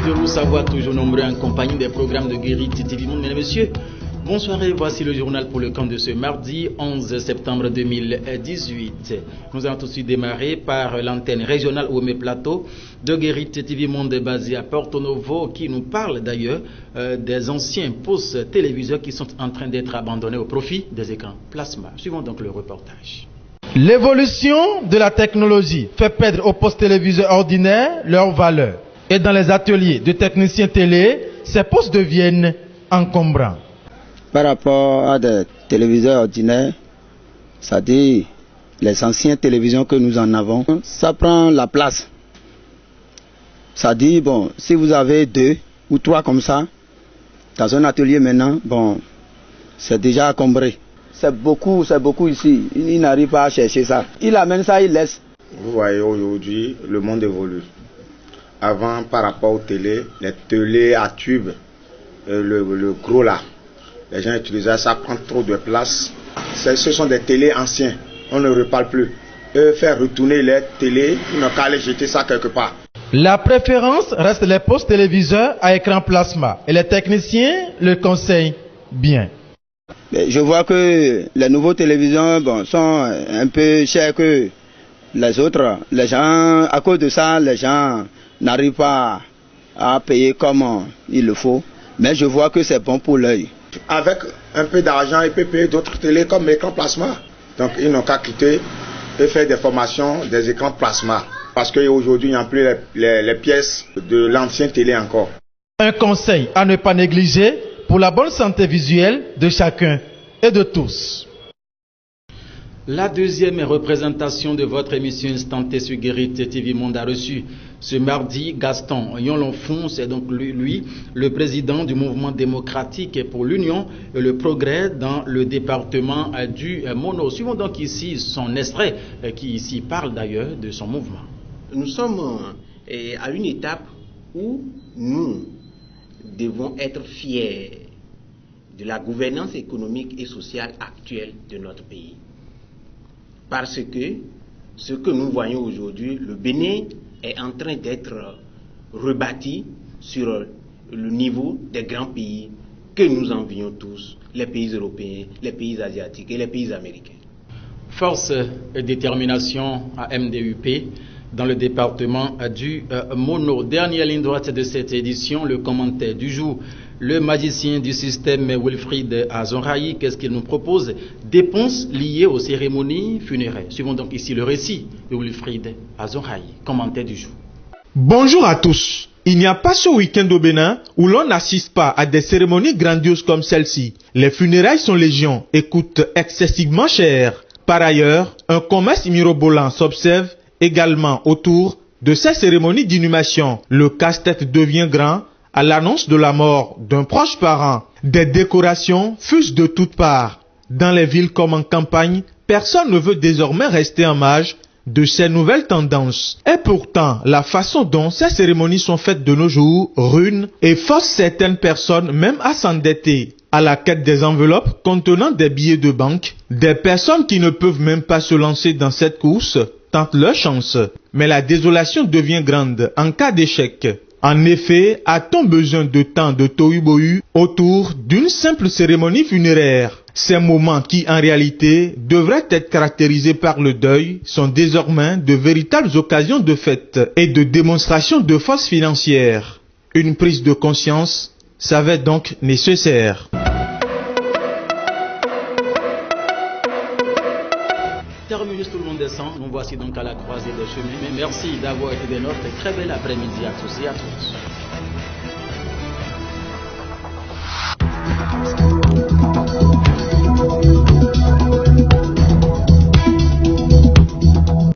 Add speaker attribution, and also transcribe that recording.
Speaker 1: de vous savoir toujours nombreux en compagnie des programmes de Guérite TV Monde. Mesdames et messieurs, bonsoir et voici le journal pour le camp de ce mardi 11 septembre 2018. Nous allons tout de suite démarrer par l'antenne régionale Ouémé Plateau de Guérite TV Monde basée à Porto Novo qui nous parle d'ailleurs des anciens postes téléviseurs qui sont en train d'être abandonnés au profit des écrans plasma. Suivons donc le reportage.
Speaker 2: L'évolution de la technologie fait perdre aux postes téléviseurs ordinaires leur valeur. Et dans les ateliers de techniciens télé, ces postes deviennent encombrants.
Speaker 3: Par rapport à des téléviseurs ordinaires, c'est-à-dire les anciennes télévisions que nous en avons, ça prend la place. C'est-à-dire, bon, si vous avez 2 ou 3 comme ça, dans un atelier maintenant, bon, c'est déjà encombré. C'est beaucoup ici. Il n'arrive pas à chercher ça. Il amène ça, il laisse.
Speaker 4: Vous voyez aujourd'hui, le monde évolue. Avant, par rapport aux télés, les télés à tubes, le gros là, les gens utilisaient ça, prend trop de place. Ce sont des télés anciens. On ne reparle plus. Faire retourner les télés, ils n'ont qu'à aller jeter ça quelque part.
Speaker 2: La préférence reste les postes téléviseurs à écran plasma. Et les techniciens le conseillent bien.
Speaker 3: Je vois que les nouveaux téléviseurs sont un peu chers que les autres. Les gens, à cause de ça, les gens n'arrivent pas à payer comme il le faut. Mais je vois que c'est bon pour l'œil.
Speaker 4: Avec un peu d'argent, ils peuvent payer d'autres télés comme l'écran plasma. Donc ils n'ont qu'à quitter et faire des formations des écrans plasma. Parce qu'aujourd'hui, il n'y a plus les pièces de l'ancienne télé encore.
Speaker 2: Un conseil à ne pas négliger pour la bonne santé visuelle de chacun et de tous.
Speaker 1: La deuxième représentation de votre émission Instanté sur Guérite TV Monde a reçu ce mardi Gaston Yonlonfon, c'est donc lui, le président du mouvement démocratique pour l'union et le progrès dans le département du Mono. Suivons donc ici son extrait qui ici parle d'ailleurs de son mouvement.
Speaker 5: Nous sommes à une étape où nous devons être fiers de la gouvernance économique et sociale actuelle de notre pays. Parce que ce que nous voyons aujourd'hui, le Bénin est en train d'être rebâti sur le niveau des grands pays que nous envions tous, les pays européens, les pays asiatiques et les pays américains.
Speaker 1: Force et détermination à MDUP dans le département du Mono. Dernière ligne droite de cette édition, le commentaire du jour. Le magicien du système Wilfried Azonraï, qu'est-ce qu'il nous propose? Dépenses liées aux cérémonies funéraires. Suivons donc ici le récit de Wilfried Azonraï. Commentaire du jour.
Speaker 6: Bonjour à tous. Il n'y a pas ce week-end au Bénin où l'on n'assiste pas à des cérémonies grandioses comme celle-ci. Les funérailles sont légion et coûtent excessivement cher. Par ailleurs, un commerce mirobolant s'observe également autour de ces cérémonies d'inhumation. Le casse-tête devient grand à l'annonce de la mort d'un proche parent. Des décorations fusent de toutes parts. Dans les villes comme en campagne, personne ne veut désormais rester en marge de ces nouvelles tendances. Et pourtant, la façon dont ces cérémonies sont faites de nos jours ruine et force certaines personnes même à s'endetter. À la quête des enveloppes contenant des billets de banque, des personnes qui ne peuvent même pas se lancer dans cette course tentent leur chance. Mais la désolation devient grande en cas d'échec. En effet, a-t-on besoin de tant de tohu-bohu autour d'une simple cérémonie funéraire? Ces moments qui, en réalité, devraient être caractérisés par le deuil, sont désormais de véritables occasions de fête et de démonstration de force financière. Une prise de conscience s'avère donc nécessaire.
Speaker 1: Terminus, tout le monde descend. Nous voici donc à la croisée des chemins. Mais merci d'avoir été des nôtres. Très bel après-midi à tous et à toutes.